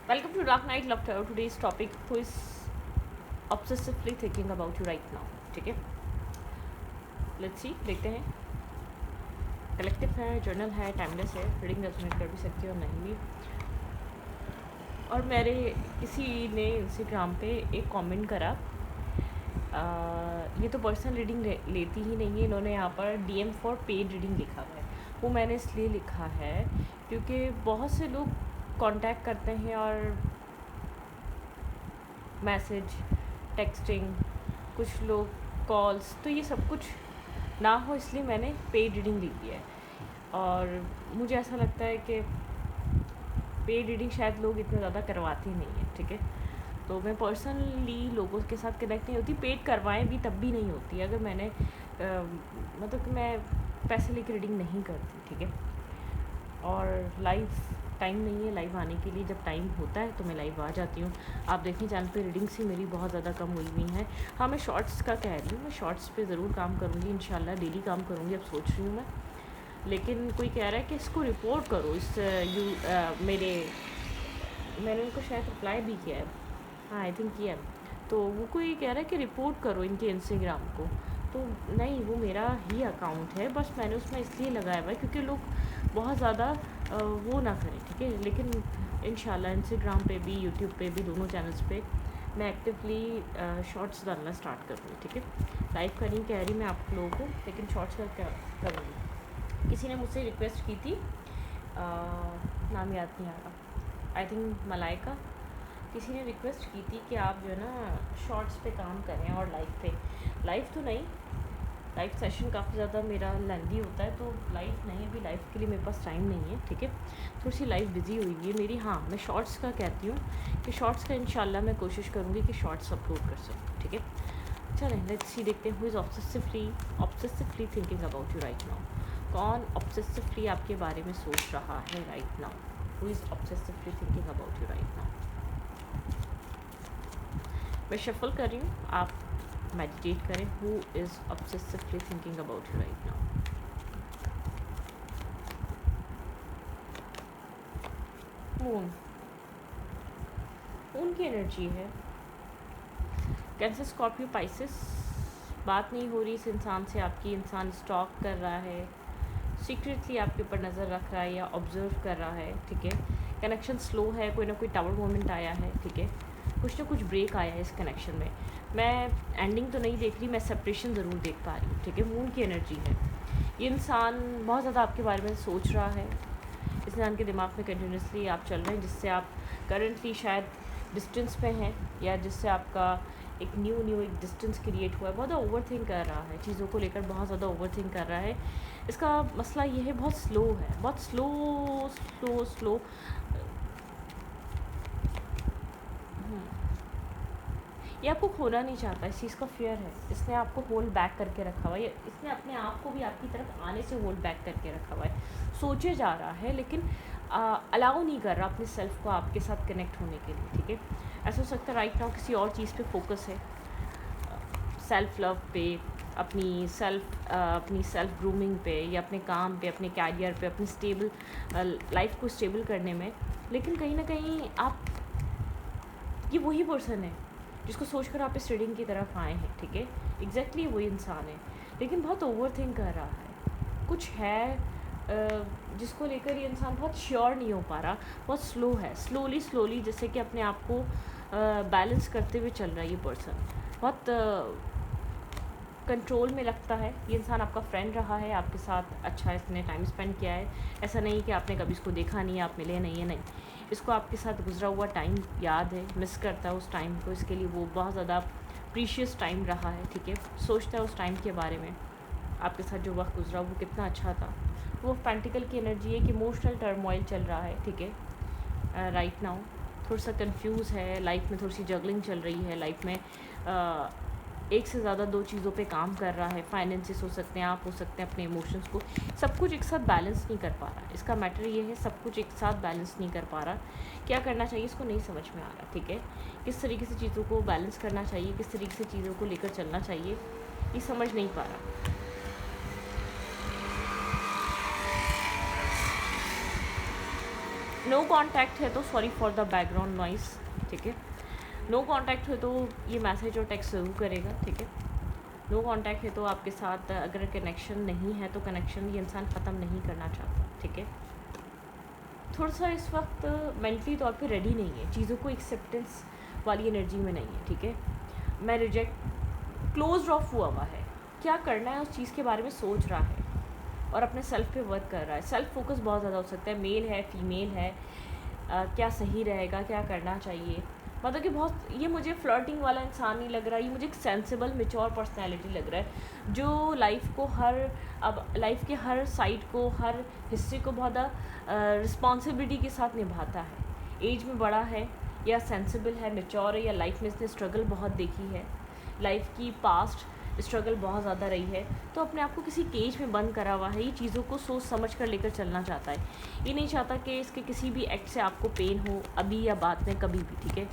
Welcome to Dark Night Laughter. Today's topic who is obsessively thinking about you right now. ठीक है, let's see, देखते हैं. Collective है, journal है, timeless है, रीडिंग रेजोनेट कर भी सकती है और नहीं भी. और मेरे किसी ने इंस्टाग्राम पे एक कमेंट करा, ये तो पर्सनल रीडिंग लेती ही नहीं है, इन्होंने यहाँ पर DM फॉर पेड रीडिंग लिखा है. वो मैंने इसलिए लिखा है क्योंकि बहुत से लोग कांटेक्ट करते हैं और मैसेज, टेक्सटिंग, कुछ लोग कॉल्स, तो ये सब कुछ ना हो इसलिए मैंने पेड रीडिंग ली है. और मुझे ऐसा लगता है कि पेड रीडिंग शायद लोग इतना ज़्यादा करवाते ही नहीं हैं. ठीक है, तो मैं पर्सनली लोगों के साथ कनेक्ट नहीं होती. पेड करवाएं भी तब भी नहीं होती अगर मैंने मतलब कि मैं पैसे लेकर रीडिंग नहीं करती. ठीक है, और लाइव टाइम नहीं है लाइव आने के लिए. जब टाइम होता है तो मैं लाइव आ जाती हूँ. आप देखें चैनल पे रीडिंग्स ही मेरी बहुत ज़्यादा कम हुई हुई हैं. हाँ, मैं शॉर्ट्स का कह रही हूँ, मैं शॉर्ट्स पे ज़रूर काम करूँगी इंशाल्लाह, डेली काम करूँगी, अब सोच रही हूँ मैं. लेकिन कोई कह रहा है कि इसको रिपोर्ट करो. मैंने उनको शायद रिप्लाई भी किया है. हाँ, आई थिंक किया है. तो वो कोई कह रहा है कि रिपोर्ट करो इनके इंस्टाग्राम को. तो नहीं, वो मेरा ही अकाउंट है, बस मैंने उसमें इसलिए लगाया हुआ है क्योंकि लोग बहुत ज़्यादा वो ना करें. ठीक है, लेकिन इंशाल्लाह इंस्टाग्राम पे भी, यूट्यूब पे भी, दोनों चैनल्स पे मैं एक्टिवली शॉर्ट्स डालना स्टार्ट करूँगी. ठीक है, लाइव का नहीं कह रही मैं आप लोगों को, लेकिन शॉर्ट्स का क्या करूँगी. किसी ने मुझसे रिक्वेस्ट की थी, नाम याद नहीं आ रहा, आई थिंक मलाइका. किसी ने रिक्वेस्ट की थी कि आप जो है ना शॉर्ट्स पे काम करें और लाइव तो नहीं, लाइव सेशन काफ़ी ज़्यादा मेरा लेंदी होता है, तो लाइव नहीं, अभी लाइव के लिए मेरे पास टाइम नहीं है. ठीक है, थोड़ी सी लाइव बिज़ी हुई है मेरी. हाँ, मैं शॉर्ट्स का कहती हूँ कि शॉर्ट्स का इंशाल्लाह मैं कोशिश करूँगी कि शॉर्ट्स अपलोड कर सकूँ. ठीक है, चलें लेट्स सी, देखते हैं who is obsessively thinking about you right now. कौन ऑब्सेसिवली आपके बारे में सोच रहा है right now. Who is obsessively thinking about you right now. मैं शफल कर रही हूँ, आप मेडिटेट करें. Who is obsessively thinking about you right now. Moon, moon की एनर्जी है. Cancer, Scorpio, Pisces. बात नहीं हो रही इस इंसान से आपकी. इंसान स्टॉक कर रहा है, सीक्रेटली आपके ऊपर नज़र रख रहा है या ऑब्जर्व कर रहा है. ठीक है, कनेक्शन स्लो है, कोई ना कोई टावर मोमेंट आया है. ठीक है, कुछ ना कुछ ब्रेक आया है इस कनेक्शन में. मैं एंडिंग तो नहीं देख रही, मैं सेपरेशन ज़रूर देख पा रही हूँ. ठीक है, मून की एनर्जी है. ये इंसान बहुत ज़्यादा आपके बारे में सोच रहा है. इस इंसान के दिमाग में कंटिन्यूसली आप चल रहे हैं, जिससे आप करंटली शायद डिस्टेंस पे हैं, या जिससे आपका एक न्यू एक डिस्टेंस क्रिएट हुआ है. बहुत ज़्यादा ओवर थिंक कर रहा है, चीज़ों को लेकर बहुत ज़्यादा ओवर थिंक कर रहा है. इसका मसला ये है, बहुत स्लो है, बहुत स्लो. ये आपको खोना नहीं चाहता, इस चीज़ का फियर है. इसने आपको होल्ड बैक करके रखा हुआ है, इसने अपने आप को भी आपकी तरफ आने से होल्ड बैक करके रखा हुआ है. सोचे जा रहा है लेकिन अलाउ नहीं कर रहा अपने सेल्फ को आपके साथ कनेक्ट होने के लिए. ठीक है, ऐसा हो सकता है राइट नाउ किसी और चीज़ पे फोकस है, सेल्फ लव पे, अपनी सेल्फ ग्रूमिंग पे, या अपने काम पे, अपने कैरियर पे, अपनी स्टेबल लाइफ को स्टेबल करने में. लेकिन कहीं ना कहीं आप, ये वही पर्सन है जिसको सोचकर आप इस रीडिंग की तरफ आए हैं. ठीक है, एग्जैक्टली वही इंसान है, लेकिन बहुत ओवर थिंक कर रहा है. कुछ है जिसको लेकर ये इंसान बहुत श्योर नहीं हो पा रहा, बहुत स्लो है. स्लोली जैसे कि अपने आप को बैलेंस करते हुए चल रहा है ये पर्सन. बहुत कंट्रोल में लगता है. ये इंसान आपका फ्रेंड रहा है, आपके साथ अच्छा इसने टाइम स्पेंड किया है. ऐसा नहीं कि आपने कभी इसको देखा नहीं है, आप मिले नहीं है, नहीं. इसको आपके साथ गुजरा हुआ टाइम याद है, मिस करता है उस टाइम को. इसके लिए वो बहुत ज़्यादा प्रीशियस टाइम रहा है. ठीक है, सोचता है उस टाइम के बारे में, आपके साथ जो वक्त गुजरा वो कितना अच्छा था. वो पेंटिकल की एनर्जी है कि इमोशनल टर्मोइल चल रहा है. ठीक है, राइट नाउ थोड़ा सा कंफ्यूज है. लाइफ में थोड़ी सी जगलिंग चल रही है. लाइफ में एक से ज़्यादा दो चीज़ों पे काम कर रहा है. फाइनेंसेस हो सकते हैं, आप हो सकते हैं, अपने इमोशंस को, सब कुछ एक साथ बैलेंस नहीं कर पा रहा. इसका मैटर ये है, सब कुछ एक साथ बैलेंस नहीं कर पा रहा. क्या करना चाहिए इसको नहीं समझ में आ रहा. ठीक है, किस तरीके से चीज़ों को बैलेंस करना चाहिए, किस तरीके से चीज़ों को लेकर चलना चाहिए, ये समझ नहीं पा रहा. नो कांटेक्ट है तो sorry for the background noise, ठीक है। नो कांटेक्ट है तो ये मैसेज और टेक्स्ट ज़रूर करेगा, ठीक है। नो कांटेक्ट है तो आपके साथ अगर कनेक्शन नहीं है तो कनेक्शन ये इंसान ख़त्म नहीं करना चाहता, ठीक है। थोड़ा सा इस वक्त मेंटली तौर पे रेडी नहीं है, चीज़ों को एक्सेप्टेंस वाली एनर्जी में नहीं है, ठीक है। मैं रिजेक्ट क्लोज ऑफ हुआ है, क्या करना है उस चीज़ के बारे में सोच रहा है और अपने सेल्फ पे वर्क कर रहा है। सेल्फ फोकस बहुत ज़्यादा हो सकता है, मेल है फीमेल है, क्या सही रहेगा, क्या करना चाहिए। मतलब कि बहुत ये मुझे फ्लर्टिंग वाला इंसान नहीं लग रहा, ये मुझे एक सेंसिबल मेच्योर पर्सनैलिटी लग रहा है जो लाइफ को अब लाइफ के हर साइड को, हर हिस्से को बहुत रिस्पॉन्सिबिलिटी के साथ निभाता है। एज में बड़ा है या सेंसिबल है, मेच्योर है, या लाइफ में इसने स्ट्रगल बहुत देखी है, लाइफ की पास्ट स्ट्रगल बहुत ज़्यादा रही है, तो अपने आप को किसी केज में बंद करा हुआ है। ये चीज़ों को सोच समझ कर लेकर चलना चाहता है, ये नहीं चाहता कि इसके किसी भी एक्ट से आपको पेन हो अभी या बाद में कभी भी, ठीक है।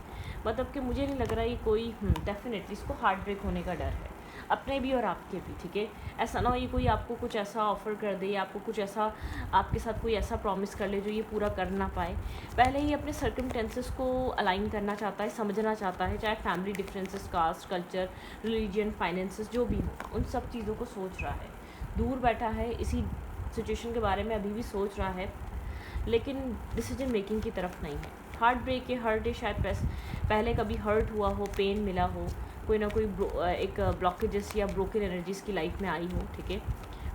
मतलब कि मुझे नहीं लग रहा ये कोई डेफिनेटली इसको हार्ट ब्रेक होने का डर है, अपने भी और आपके भी, ठीक है। ऐसा ना हो ये कोई आपको कुछ ऐसा ऑफ़र कर दे या आपको कुछ ऐसा आपके साथ कोई ऐसा प्रॉमिस कर ले जो ये पूरा कर ना पाए। पहले ही अपने सर्कमटेंसेस को अलाइन करना चाहता है, समझना चाहता है, चाहे family differences, caste, culture, religion, finances जो भी हो, उन सब चीज़ों को सोच रहा है। दूर बैठा है, इसी सिचुएशन के बारे में अभी भी सोच रहा है, लेकिन डिसीजन मेकिंग की तरफ नहीं है। हार्ट ब्रेक है, हर्ट है, शायद पहले कभी हर्ट हुआ हो, पेन मिला हो, कोई ना कोई एक ब्लॉकेजेस या ब्रोकन एनर्जीज़ की लाइफ में आई हो, ठीक है।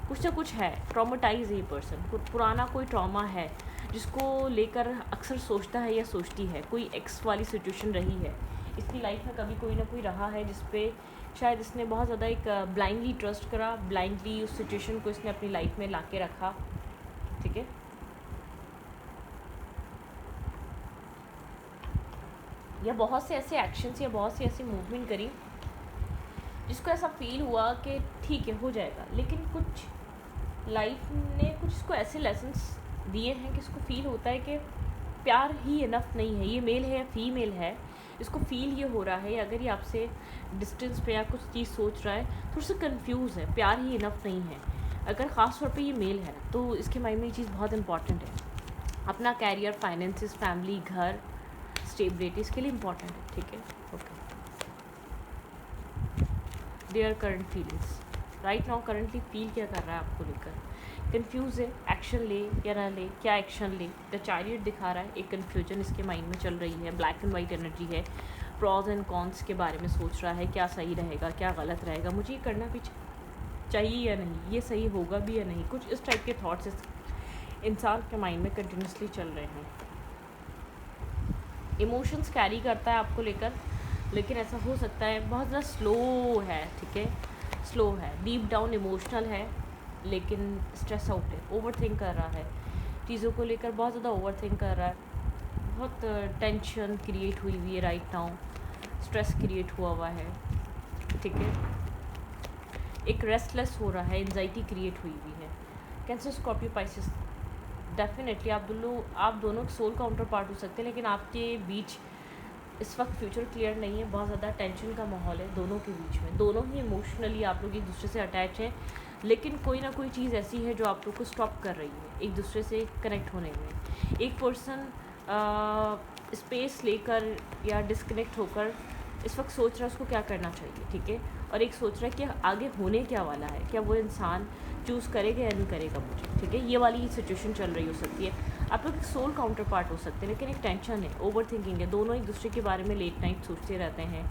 कुछ ना कुछ है, ट्रॉमेटाइज है ये पर्सन, पुराना कोई ट्रॉमा है जिसको लेकर अक्सर सोचता है या सोचती है। कोई एक्स वाली सिचुएशन रही है इसकी लाइफ में, कभी कोई ना कोई रहा है जिसपे शायद इसने बहुत ज़्यादा एक ब्लाइंडली ट्रस्ट करा, ब्लाइंडली उस सिचुएशन को इसने अपनी लाइफ में ला के रखा, ठीक है। या बहुत से ऐसे एक्शंस या बहुत सी ऐसी मूवमेंट करी जिसको ऐसा फील हुआ कि ठीक है हो जाएगा, लेकिन कुछ लाइफ ने कुछ इसको ऐसे लेसन्स दिए हैं कि इसको फील होता है कि प्यार ही इनफ नहीं है। ये मेल है या फीमेल है, इसको फील ये हो रहा है, अगर ये आपसे डिस्टेंस पे या कुछ चीज़ सोच रहा है, थोड़ा सा कंफ्यूज है, प्यार ही इनफ नहीं है। अगर ख़ास तौर पे ये मेल है तो इसके माइंड में ये चीज़ बहुत इंपॉर्टेंट है, अपना कैरियर, फाइनेंसिस, फैमिली, घर, स्टेबिलिटी इसके लिए इम्पॉर्टेंट है, ठीक है। Okay, their current feelings right now, currently feel क्या कर रहा है आपको लेकर, कंफ्यूज है, एक्शन ले या ना ले, क्या एक्शन ले। द चैरियट दिखा रहा है, एक कन्फ्यूजन इसके माइंड में चल रही है, ब्लैक एंड वाइट एनर्जी है, प्रॉज एंड कॉन्स के बारे में सोच रहा है, क्या सही रहेगा, क्या गलत रहेगा, मुझे ये करना भी चाहिए या नहीं, ये सही होगा भी या नहीं, कुछ इस टाइप के थाट्स इस इंसान के माइंड में कंटिन्यूसली चल रहे हैं। इमोशंस कैरी करता है आपको लेकर, लेकिन ऐसा हो सकता है बहुत ज़्यादा स्लो है, ठीक है, स्लो है, डीप डाउन इमोशनल है, लेकिन स्ट्रेस आउट है, ओवर थिंक कर रहा है, चीज़ों को लेकर बहुत ज़्यादा ओवर थिंक कर रहा है, बहुत टेंशन क्रिएट हुई है राइट नाउ, स्ट्रेस क्रिएट हुआ है, ठीक है। एक रेस्टलेस हो रहा है, एंजाइटी क्रिएट हुई है। कैंसर, स्कॉर्पियो, पाइसेस, डेफिनेटली आप दोनों सोल काउंटर पार्ट हो सकते हैं, लेकिन आपके बीच इस वक्त फ्यूचर क्लियर नहीं है, बहुत ज़्यादा टेंशन का माहौल है दोनों के बीच में, दोनों ही इमोशनली आप लोग एक दूसरे से अटैच हैं, लेकिन कोई ना कोई चीज़ ऐसी है जो आप लोग को स्टॉप कर रही है एक दूसरे से कनेक्ट होने में। एक पर्सन स्पेस लेकर या डिस्कनेक्ट होकर इस वक्त सोच रहा है उसको क्या करना चाहिए, ठीक है, और एक सोच रहा है कि आगे होने क्या वाला है, क्या वो इंसान चूज़ करेगा या नहीं करेगा मुझे, ठीक है। ये वाली सिचुएशन चल रही हो सकती है, आप लोग एक सोल काउंटर पार्ट हो सकते हैं, लेकिन एक टेंशन है, ओवर थिंकिंग है, दोनों एक दूसरे के बारे में लेट नाइट सोचते रहते हैं,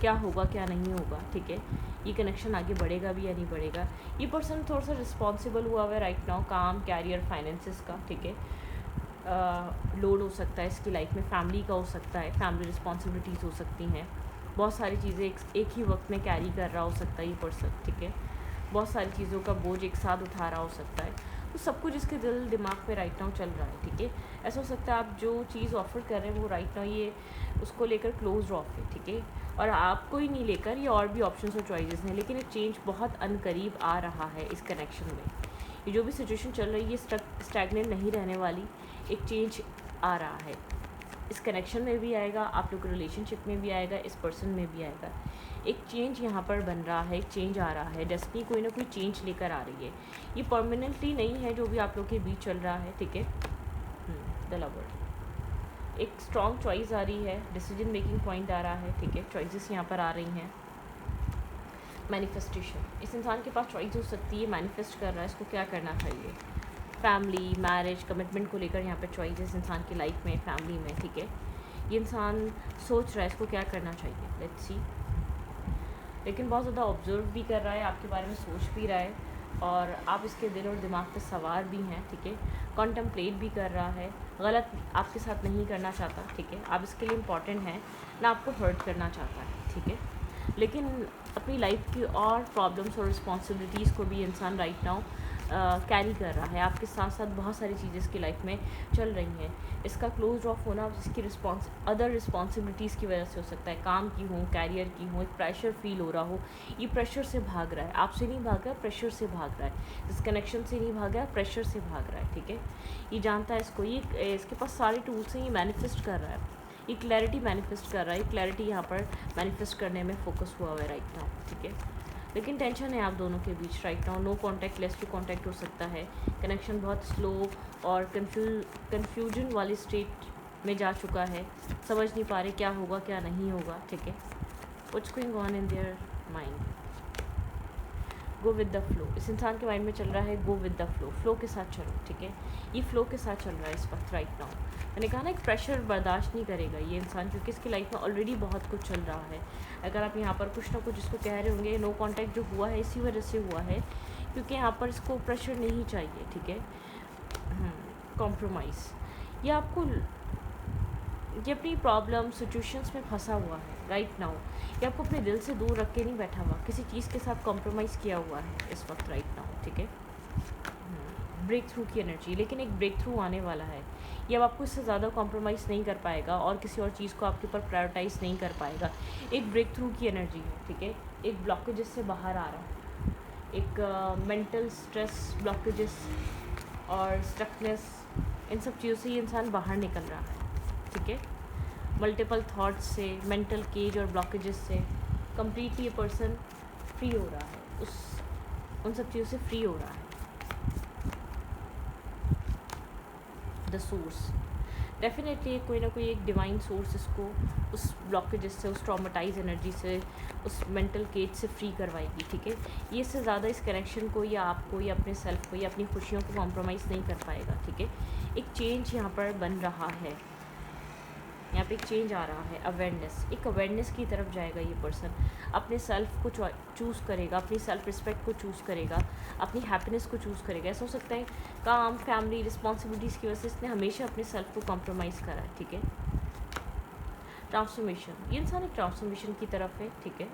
क्या होगा क्या नहीं होगा, ठीक है। ये कनेक्शन आगे बढ़ेगा भी या नहीं बढ़ेगा। ये पर्सन थोड़ा सा रिस्पॉन्सिबल हुआ है राइट नाउ, काम, कैरियर, फाइनेंसिस का, ठीक है। लोड हो सकता है इसकी लाइफ में, फैमिली का हो सकता है, फैमिली रिस्पॉन्सिबिलिटीज़ हो सकती हैं, बहुत सारी चीज़ें एक ही वक्त में कैरी कर रहा हो सकता है ये पर्सन, ठीक है। बहुत सारी चीज़ों का बोझ एक साथ उठा रहा हो सकता है, तो सब कुछ इसके दिल दिमाग पे राइट नाउ चल रहा है, ठीक है। ऐसा हो सकता है आप जो चीज़ ऑफर कर रहे हैं वो राइट नाउ ये उसको लेकर क्लोज ऑफ है, ठीक है, और आपको ही नहीं लेकर ये और भी ऑप्शंस और चॉइसेस हैं, लेकिन एक चेंज बहुत अनकरीब आ रहा है इस कनेक्शन में। ये जो भी सिचुएशन चल रही है ये स्टैग्नेंट नहीं रहने वाली, एक चेंज आ रहा है, इस कनेक्शन में भी आएगा, आप लोग के रिलेशनशिप में भी आएगा, इस पर्सन में भी आएगा। एक चेंज यहाँ पर बन रहा है, एक चेंज आ रहा है, डेस्टिनी कोई ना कोई चेंज लेकर आ रही है, ये परमानेंटली नहीं है जो भी आप लोग के बीच चल रहा है, ठीक है। द लवर, एक स्ट्रॉन्ग चॉइस आ रही है, डिसीजन मेकिंग पॉइंट आ रहा है, ठीक है, चॉइसेस यहाँ पर आ रही हैं। मैनिफेस्टेशन, इस इंसान के पास चॉइस हो सकती है, मैनिफेस्ट कर रहा है इसको क्या करना चाहिए। फैमिली, मैरिज, कमिटमेंट को लेकर यहाँ पे चॉइसेस इंसान की लाइफ में, फैमिली में, ठीक है। ये इंसान सोच रहा है इसको क्या करना चाहिए, लेट्स सी। लेकिन बहुत ज़्यादा ऑब्जर्व भी कर रहा है, आपके बारे में सोच भी रहा है, और आप इसके दिल और दिमाग पे सवार भी हैं, ठीक है। कॉन्टम्पलेट भी कर रहा है, गलत आपके साथ नहीं करना चाहता, ठीक है। आप इसके लिए इम्पॉर्टेंट हैं, ना आपको हर्ट करना चाहता है, ठीक है। लेकिन अपनी लाइफ की और प्रॉब्लम्स और रिस्पॉन्सिबिलिटीज़ को भी इंसान राइट नाउ कैरी कर रहा है। आपके साथ साथ बहुत सारी चीज़ें इसकी लाइफ में चल रही हैं। इसका क्लोज ऑफ होना इसकी अदर रिस्पॉन्सिबिलिटीज़ की वजह से हो सकता है, काम की हो, कैरियर की हो, एक प्रेशर फील हो रहा हो। ये प्रेशर से भाग रहा है, आपसे नहीं भाग रहा है, प्रेशर से भाग रहा है। इस कनेक्शन से नहीं भाग रहा है, प्रेशर से भाग रहा है, ठीक है। ये जानता है इसको, ये इसके पास सारे टूल्स हैं, ये मैनिफेस्ट कर रहा है, ये क्लैरिटी मैनिफेस्ट कर रहा है। क्लैरिटी यहाँ पर मैनिफेस्ट करने में फोकस हुआ हुआ है राइट नाउ, ठीक है। लेकिन टेंशन है आप दोनों के बीच right now. No contact, less to contact हो सकता है। कनेक्शन बहुत स्लो और कन्फ्यूजन वाली स्टेट में जा चुका है। समझ नहीं पा रहे क्या होगा क्या नहीं होगा, ठीक है। What's going on in their mind. Go with the flow, इस इंसान के माइंड में चल रहा है go with the flow, flow के साथ चलो, ठीक है। ये फ्लो के साथ चल रहा है इस वक्त राइट नाउ। मैंने कहा ना, एक प्रेशर बर्दाश्त नहीं करेगा ये इंसान, क्योंकि इसकी लाइफ में ऑलरेडी बहुत कुछ चल रहा है। अगर आप यहाँ पर कुछ ना कुछ इसको कह रहे होंगे, नो कांटेक्ट जो हुआ है इसी वजह से हुआ है, क्योंकि यहाँ पर इसको प्रेशर नहीं चाहिए, ठीक है। कॉम्प्रोमाइज़, ये आपको, ये अपनी प्रॉब्लम सिचुएशंस में फंसा हुआ है राइट नाउ। ये आपको अपने दिल से दूर रख के नहीं बैठा हुआ, किसी चीज़ के साथ कॉम्प्रोमाइज़ किया हुआ है इस वक्त राइट नाउ, ठीक है। ब्रेक थ्रू की एनर्जी, लेकिन एक ब्रेक थ्रू आने वाला है। ये अब आपको इससे ज़्यादा कॉम्प्रोमाइज़ नहीं कर पाएगा और किसी और चीज़ को आपके ऊपर प्रायोरिटाइज़ नहीं कर पाएगा। एक ब्रेक थ्रू की एनर्जी है, ठीक है। एक ब्लॉकेजेस से बाहर आ रहा है, एक मेंटल स्ट्रेस, ब्लॉकेजेस और स्टकनेस, इन सब चीज़ों से ये इंसान बाहर निकल रहा है, ठीक है। मल्टीपल थाट्स से, मेंटल केज और ब्लॉकेजेस से कम्प्लीटली ये पर्सन फ्री हो रहा है, उन सब चीज़ों से फ्री हो रहा है। द सोर्स, डेफिनेटली कोई ना कोई एक डिवाइन सोर्स इसको उस ब्लॉकेजेस से, उस ट्रॉमेटाइज एनर्जी से, उस मेंटल केज से फ्री करवाएगी, ठीक है। ये इससे ज़्यादा इस कनेक्शन को या आपको या अपने सेल्फ को या अपनी खुशियों को कॉम्प्रोमाइज़ नहीं कर पाएगा, ठीक है। एक चेंज यहाँ पर बन रहा है, यहाँ पे एक चेंज आ रहा है, अवेयरनेस, एक अवेयरनेस की तरफ जाएगा ये पर्सन। अपने सेल्फ को चूज़ करेगा, अपनी सेल्फ रिस्पेक्ट को चूज़ करेगा, अपनी हैप्पीनेस को चूज़ करेगा। ऐसा हो सकता है काम, फैमिली, रिस्पॉन्सिबिलिटीज़ की वजह से इसने हमेशा अपने सेल्फ को कॉम्प्रोमाइज़ करा है, ठीक है। ट्रांसफॉर्मेशन, ये इंसान एक ट्रांसफॉर्मेशन की तरफ है, ठीक है।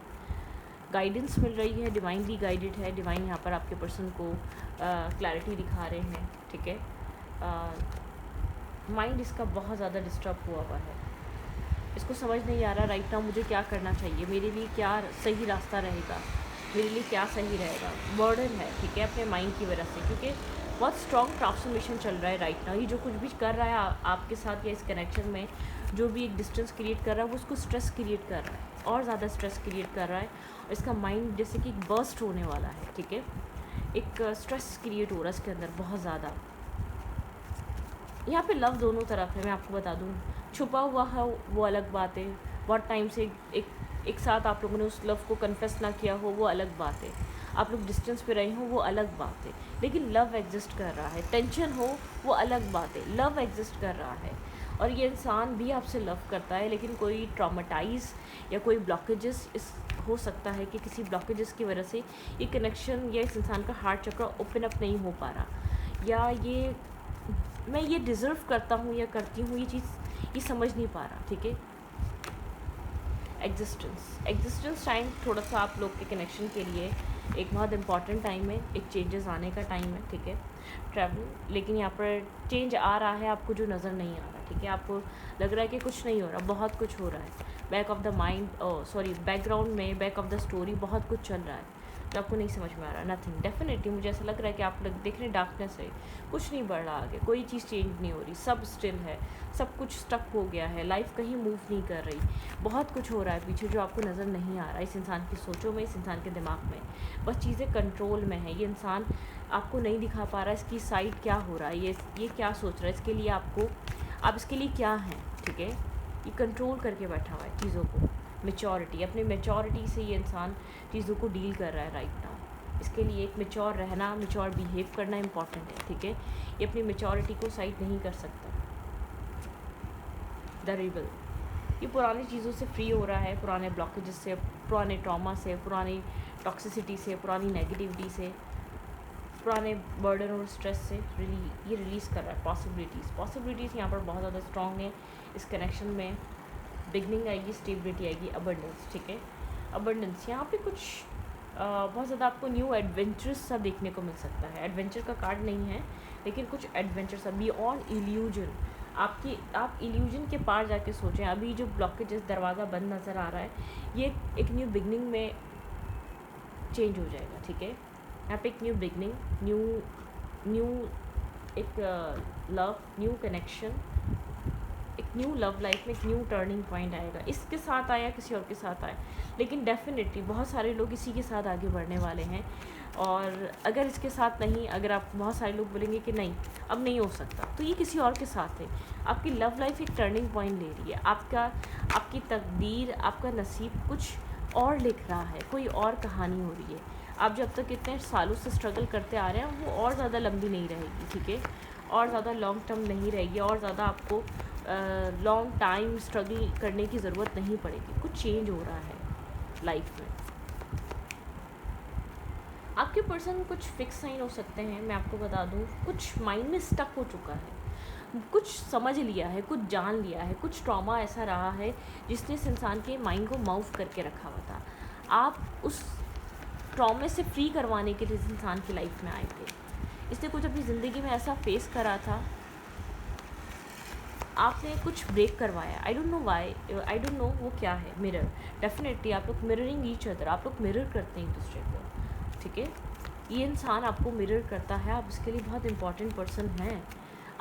गाइडेंस मिल रही है, डिवाइनली गाइडेड है। डिवाइन यहाँ पर आपके पर्सन को क्लैरिटी दिखा रहे हैं, ठीक है। माइंड इसका बहुत ज़्यादा डिस्टर्ब हुआ हुआ है, इसको समझ नहीं आ रहा राइट नाउ मुझे क्या करना चाहिए, मेरे लिए क्या सही रास्ता रहेगा, मेरे लिए क्या सही रहेगा। बर्डन है, ठीक है, अपने माइंड की वजह से, क्योंकि बहुत स्ट्रॉन्ग ट्रांसफॉर्मेशन चल रहा है राइट नाउ। ये जो कुछ भी कर रहा है आपके साथ या इस कनेक्शन में, जो भी एक डिस्टेंस क्रिएट कर रहा है, वो उसको स्ट्रेस क्रिएट कर रहा है, और ज़्यादा स्ट्रेस क्रिएट कर रहा है। और इसका माइंड जैसे कि बर्स्ट होने वाला है, ठीक है। एक स्ट्रेस क्रिएट हो रहा है इसके अंदर बहुत ज़्यादा। यहाँ पे लव दोनों तरफ है, मैं आपको बता दूँ। छुपा हुआ है वो अलग बात है, बहुत टाइम से एक साथ आप लोगों ने उस लव को कन्फेस ना किया हो वो अलग बात है, आप लोग डिस्टेंस पे रहे हो वो अलग बात है, लेकिन लव एग्जिस्ट कर रहा है। टेंशन हो वो अलग बात है, लव एग्जिस्ट कर रहा है। और ये इंसान भी आपसे लव करता है, लेकिन कोई ट्रॉमेटाइज या कोई ब्लॉकेजेस हो सकता है कि किसी ब्लॉकेजेस की वजह से ये कनेक्शन या इस इंसान का हार्ट चक्र ओपन अप नहीं हो पा रहा, या ये मैं ये डिज़र्व करता हूँ या करती हूँ, ये चीज़ ये समझ नहीं पा रहा, ठीक है। एग्जिस्टेंस टाइम थोड़ा सा आप लोग के कनेक्शन के लिए एक बहुत इंपॉर्टेंट टाइम है, एक चेंजेस आने का टाइम है, ठीक है। ट्रैवल, लेकिन यहाँ पर चेंज आ रहा है आपको जो नज़र नहीं आ रहा, ठीक है। आपको लग रहा है कि कुछ नहीं हो रहा, बहुत कुछ हो रहा है। Back of the mind, background में, बैक ऑफ द स्टोरी बहुत कुछ चल रहा है जो आपको नहीं समझ में आ रहा, नथिंग। डेफिनेटली मुझे ऐसा लग रहा है कि आप लोग देख रहे हैं डार्कनेस है, कुछ नहीं बढ़ रहा आगे, कोई चीज़ चेंज नहीं हो रही, सब स्टिल है, सब कुछ स्टक हो गया है, लाइफ कहीं मूव नहीं कर रही, बहुत कुछ हो रहा है पीछे जो आपको नज़र नहीं आ रहा इस इंसान की सोचों में, इस इंसान के दिमाग में। बस चीज़ें कंट्रोल में है, ये इंसान आपको नहीं दिखा पा रहा है इसकी साइड क्या हो रहा है, ये क्या सोच रहा है, इसके लिए आप इसके लिए क्या हैं, ठीक है, ये कंट्रोल करके बैठा हुआ है चीज़ों को। मेचोरिटी, अपने मेचोरिटी से ये इंसान चीज़ों को डील कर रहा है राइट नाउ। इसके लिए एक मेच्योर रहना, मेच्योर बिहेव करना इम्पॉर्टेंट है, ठीक है। ये अपनी मेचोरिटी को साइड नहीं कर सकता। द रिबल, ये पुरानी चीज़ों से फ्री हो रहा है, पुराने ब्लॉकेजेस से, पुराने ट्रॉमा से, पुरानी टॉक्सिसिटी से, पुरानी नेगेटिविटी से, पुराने बर्डन और स्ट्रेस से ये रिलीज़ कर रहा है। पॉसिबिलिटीज़ यहाँ पर बहुत ज़्यादा स्ट्रॉन्ग है इस कनेक्शन में। बिगनिंग आएगी, स्टेबिलिटी आएगी, अबंडेंस, ठीक है। अबंडेंस यहाँ पे कुछ बहुत ज़्यादा आपको न्यू एडवेंचर्स सा देखने को मिल सकता है। एडवेंचर का कार्ड नहीं है, लेकिन कुछ एडवेंचर सा, बियॉन्ड इल्यूजन। आप इल्यूजन के पार जाके सोचें। अभी जो ब्लॉकेजेस, दरवाज़ा बंद नज़र आ रहा है, ये एक न्यू बिगनिंग में चेंज हो जाएगा, ठीक है। यहाँ पे एक न्यू बिगनिंग, न्यू एक लव, न्यू कनेक्शन, एक न्यू लव लाइफ में एक न्यू टर्निंग पॉइंट आएगा। इसके साथ आया, किसी और के साथ आया, लेकिन डेफिनेटली बहुत सारे लोग इसी के साथ आगे बढ़ने वाले हैं। और अगर इसके साथ नहीं, अगर आप, बहुत सारे लोग बोलेंगे कि नहीं अब नहीं हो सकता, तो ये किसी और के साथ है। आपकी लव लाइफ एक टर्निंग पॉइंट ले रही है। आपकी तकदीर, आपका नसीब कुछ और लिख रहा है, कोई और कहानी हो रही है। आप जब तक इतने सालों से स्ट्रगल करते आ रहे हैं, वो और ज़्यादा लंबी नहीं रहेगी, ठीक है, और ज़्यादा लॉन्ग टर्म नहीं रहेगी, और ज़्यादा आपको लॉन्ग टाइम स्ट्रगल करने की ज़रूरत नहीं पड़ेगी। कुछ चेंज हो रहा है लाइफ में। आपके पर्सन कुछ फिक्स साइन हो सकते हैं, मैं आपको बता दूं। कुछ माइंड में स्टक हो चुका है, कुछ समझ लिया है, कुछ जान लिया है, कुछ ट्रॉमा ऐसा रहा है जिसने इस इंसान के माइंड को मूव करके रखा हुआ था। आप उस ट्रॉमे से फ्री करवाने के लिए इस इंसान की लाइफ में आए थे। इसने कुछ अपनी ज़िंदगी में ऐसा फेस करा था, आपने कुछ ब्रेक करवाया। I don't know why, I don't know वो क्या है। मिरर, डेफिनेटली आप लोग मिररिंग ईच अदर, आप लोग मिरर करते हैं एक दूसरे को, ठीक है। ये इंसान आपको मिरर करता है, आप इसके लिए बहुत इंपॉर्टेंट पर्सन हैं।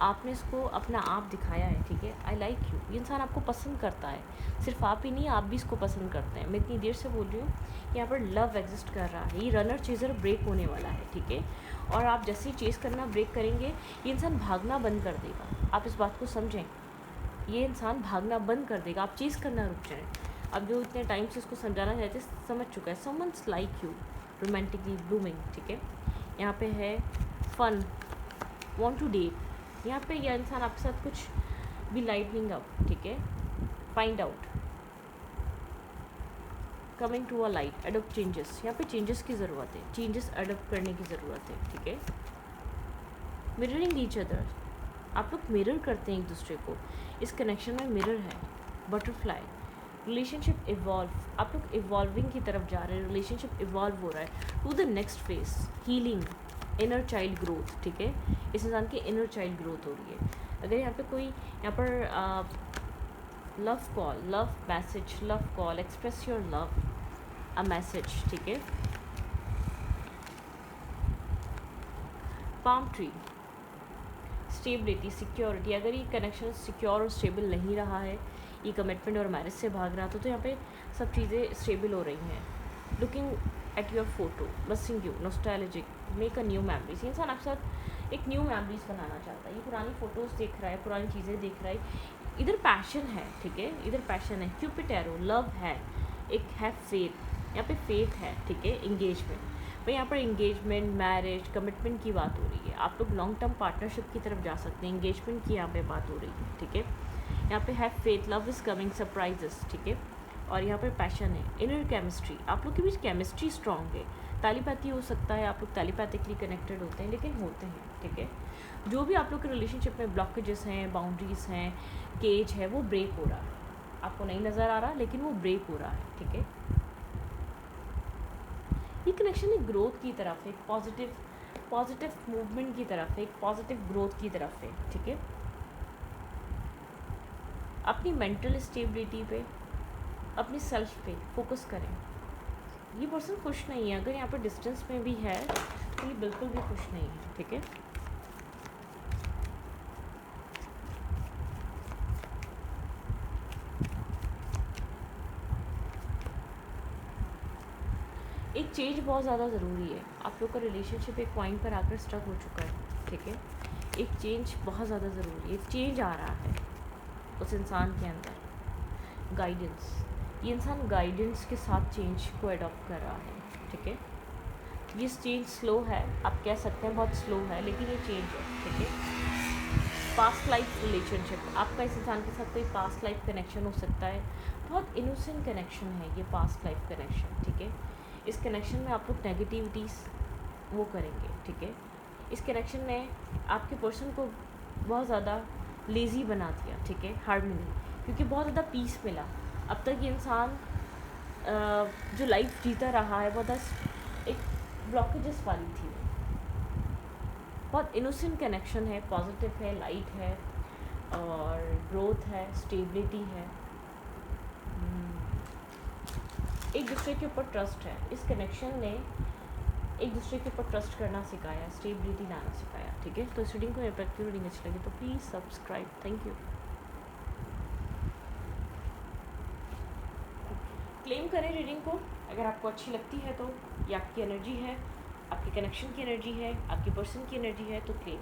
आपने इसको अपना आप दिखाया है, ठीक है। आई लाइक यू, ये इंसान आपको पसंद करता है। सिर्फ आप ही नहीं, आप भी इसको पसंद करते हैं। मैं इतनी देर से बोल रही हूँ, यहाँ पर लव एग्जिस्ट कर रहा है। ये रनर चेजर ब्रेक होने वाला है, ठीक है। और आप जैसे ही चेज़ करना ब्रेक करेंगे, ये इंसान भागना बंद कर देगा। आप इस बात को समझें, ये इंसान भागना बंद कर देगा, आप चेज़ करना रुक जाएं। अब जो इतने टाइम से इसको समझाना चाहते समझ चुका है। Someone's like you, romantically blooming, ठीक है। यहाँ पे है फन, वांट टू डेट। यहाँ पे यह इंसान आपके साथ कुछ भी लाइटनिंग अप, ठीक है। Find out, coming to a light, adopt changes. यहाँ पे चेंजेस की ज़रूरत है, चेंजेस अडोप्ट करने की ज़रूरत है, ठीक है। मिररिंग ईच अदर, आप लोग मिरर करते हैं एक दूसरे को। इस कनेक्शन में मिरर है। बटरफ्लाई, रिलेशनशिप इवॉल्व, आप लोग इवॉल्विंग की तरफ जा रहे हैं, रिलेशनशिप इवॉल्व हो रहा है to the next phase. Healing, inner child growth, ठीक है। इस इंसान की इनर चाइल्ड ग्रोथ हो रही है। अगर यहाँ पे कोई, यहाँ पर love call, love message, love call, express your love, a message, ठीक है। Palm tree, stability, security. अगर ये कनेक्शन सिक्योर और स्टेबल नहीं रहा है, ये कमिटमेंट और मैरिज से भाग रहा था, तो यहाँ पे सब चीज़ें स्टेबल हो रही हैं। Looking at your photo, missing you, nostalgic, make a new memories. इंसान आपके साथ एक न्यू मेमोरीज बनाना चाहता है। ये पुरानी फ़ोटोज़ देख रहा है, पुरानी चीज़ें देख रहा है। इधर पैशन है, ठीक है, इधर पैशन है। क्यूपिड एरो, लव है, एक है फेथ, यहाँ पे फेथ है, ठीक है। इंगेजमेंट, भाई यहाँ पर इंगेजमेंट, मैरिज, कमिटमेंट की बात हो रही है। आप लोग लॉन्ग टर्म पार्टनरशिप की तरफ जा सकते हैं। इंगेजमेंट की यहाँ पे बात हो रही है, ठीक है। यहाँ पे है faith, love is coming, surprises, ठीक है। और यहाँ पर पैशन है। इनर केमिस्ट्री, आप लोग के बीच केमिस्ट्री स्ट्रॉन्ग है। टेलीपैथी हो सकता है, आप लोग टेलीपैथिकली कनेक्टेड होते हैं, लेकिन होते हैं, ठीक है। जो भी आप लोग के रिलेशनशिप में ब्लॉकेजेस हैं, बाउंड्रीज हैं, केज है, वो ब्रेक हो रहा है। आपको नहीं नज़र आ रहा, लेकिन वो ब्रेक हो रहा है, ठीक है। ये कनेक्शन एक ग्रोथ की तरफ है, एक पॉजिटिव मूवमेंट की तरफ है, एक पॉजिटिव ग्रोथ की तरफ है, ठीक है। अपनी मेंटल स्टेबिलिटी पे, अपनी सेल्फ पे फोकस करें। ये पर्सन खुश नहीं है। अगर यहाँ पर डिस्टेंस में भी है, तो ये बिल्कुल भी खुश नहीं है, ठीक है। एक चेंज बहुत ज़्यादा ज़रूरी है। आप लोग का रिलेशनशिप एक पॉइंट पर आकर स्टक हो चुका है, ठीक है। एक चेंज बहुत ज़्यादा ज़रूरी है, एक चेंज आ रहा है। उस इंसान के अंदर गाइडेंस, ये इंसान गाइडेंस के साथ चेंज को अडॉप्ट कर रहा है, ठीक है। ये चेंज स्लो है, आप कह सकते हैं बहुत स्लो है, लेकिन ये चेंज है, ठीक है। पास्ट लाइफ रिलेशनशिप, आपका इस इंसान के साथ कोई पास्ट लाइफ कनेक्शन हो सकता है, बहुत इनोसेंट कनेक्शन है ये पास्ट लाइफ कनेक्शन, ठीक है। इस कनेक्शन में आप लोग नेगेटिविटीज़ वो करेंगे, ठीक है। इस कनेक्शन ने आपके पर्सन को बहुत ज़्यादा लेज़ी बना दिया, ठीक है, हार्मनी, क्योंकि बहुत ज़्यादा पीस मिला। अब तक ये इंसान जो लाइफ जीता रहा है बहुत एक ब्लॉकेजेस वाली थी, बहुत इनोसेंट कनेक्शन है, पॉजिटिव है, लाइट है और ग्रोथ है, स्टेबिलिटी है, एक दूसरे के ऊपर ट्रस्ट है। इस कनेक्शन ने एक दूसरे के ऊपर ट्रस्ट करना सिखाया, स्टेबिलिटी लाना सिखाया, ठीक है। तो इस रीडिंग को इफेक्टिव रीडिंग अच्छी लगी तो please subscribe, thank you. Claim करें रीडिंग को अगर आपको अच्छी लगती है तो, ये आपकी एनर्जी है, आपके कनेक्शन की एनर्जी है, आपके पर्सन की एनर्जी है, तो क्लेम।